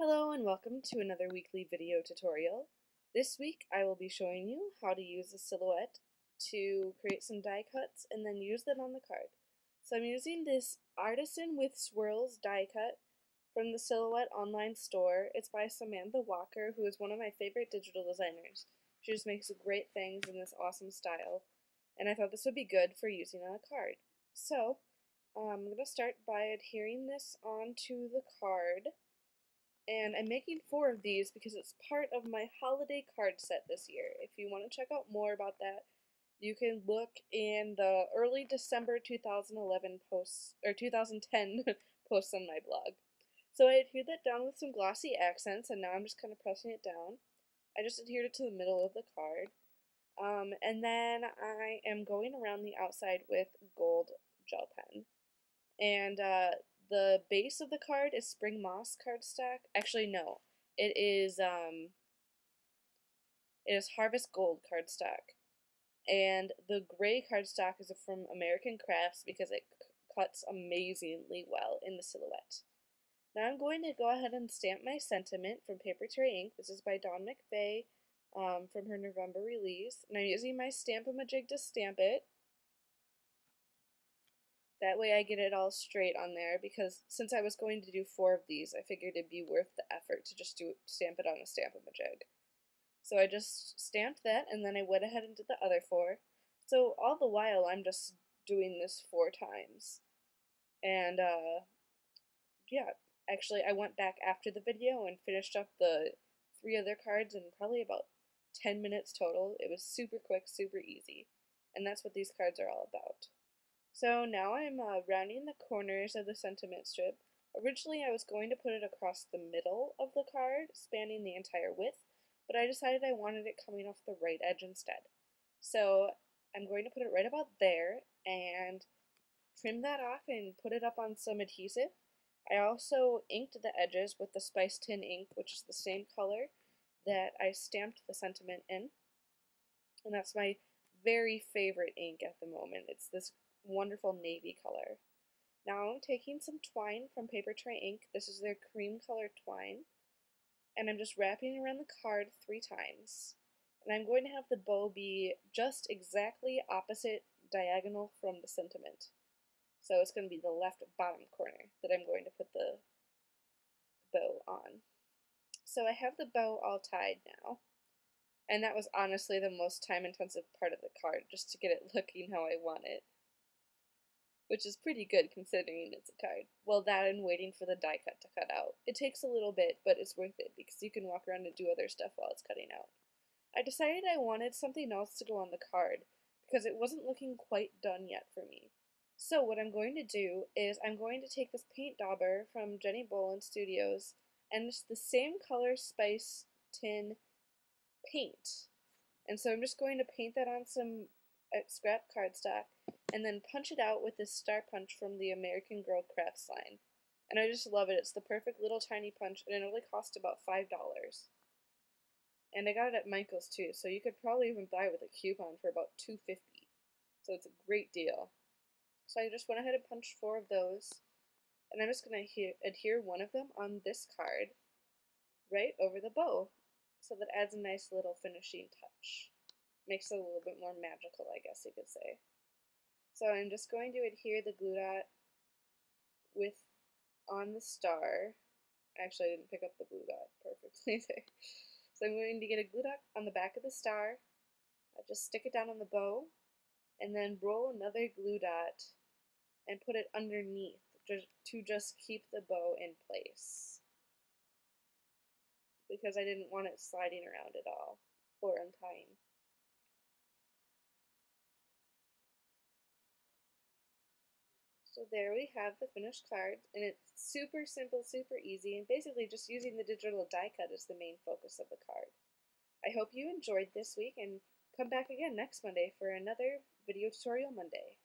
Hello and welcome to another weekly video tutorial. This week I will be showing you how to use a silhouette to create some die cuts and then use them on the card. So I'm using this Artisan with Swirls die cut from the Silhouette online store. It's by Samantha Walker, who is one of my favorite digital designers. She just makes great things in this awesome style, and I thought this would be good for using on a card. So I'm going to start by adhering this onto the card. And I'm making 4 of these because it's part of my holiday card set this year. If you want to check out more about that, you can look in the early December 2011 posts, or 2010 posts on my blog. So I adhered that down with some glossy accents, and now I'm just kind of pressing it down. I just adhered it to the middle of the card. And then I am going around the outside with gold gel pen. And the base of the card is Spring Moss cardstock. Actually, no, it is Harvest Gold cardstock, and the gray cardstock is from American Crafts because it cuts amazingly well in the silhouette. Now I'm going to go ahead and stamp my sentiment from Paper Tray ink. This is by Dawn McVeigh from her November release, and I'm using my Stamp-A-Majig to stamp it. That way I get it all straight on there, because since I was going to do 4 of these, I figured it'd be worth the effort to just stamp it on a Stamp-A-Majig. So I just stamped that, and then I went ahead and did the other 4. So all the while I'm just doing this 4 times. And yeah, actually I went back after the video and finished up the 3 other cards in probably about 10 minutes total. It was super quick, super easy. And that's what these cards are all about. So now I'm rounding the corners of the sentiment strip. Originally I was going to put it across the middle of the card, spanning the entire width, but I decided I wanted it coming off the right edge instead. So I'm going to put it right about there and trim that off and put it up on some adhesive. I also inked the edges with the Spice Tin ink, which is the same color that I stamped the sentiment in. And that's my very favorite ink at the moment. It's this wonderful navy color. Now I'm taking some twine from Paper Tray ink. This is their cream colored twine, and I'm just wrapping around the card 3 times. And I'm going to have the bow be just exactly opposite diagonal from the sentiment. So it's going to be the left bottom corner that I'm going to put the bow on. So I have the bow all tied now. And that was honestly the most time-intensive part of the card, just to get it looking how I want it. Which is pretty good considering it's a card. Well, that and waiting for the die cut to cut out. It takes a little bit, but it's worth it because you can walk around and do other stuff while it's cutting out. I decided I wanted something else to go on the card because it wasn't looking quite done yet for me. So what I'm going to do is I'm going to take this paint dauber from Jenny Bolin Studios, and it's the same color Spice Tin paint. And so I'm just going to paint that on some scrap cardstock and then punch it out with this star punch from the American Girl Crafts line. And I just love it. It's the perfect little tiny punch, and it only cost about $5. And I got it at Michael's too, so you could probably even buy it with a coupon for about $2.50. So it's a great deal. So I just went ahead and punched 4 of those, and I'm just going to adhere one of them on this card right over the bow, so that adds a nice little finishing touch. Makes it a little bit more magical, I guess you could say. So I'm just going to adhere the glue dot on the star. Actually, I didn't pick up the glue dot perfectly there. So I'm going to get a glue dot on the back of the star. I just stick it down on the bow, and then roll another glue dot and put it underneath to just keep the bow in place, because I didn't want it sliding around at all or untying. So there we have the finished card, and it's super simple, super easy, and basically just using the digital die cut is the main focus of the card. I hope you enjoyed this week, and come back again next Monday for another Video Tutorial Monday.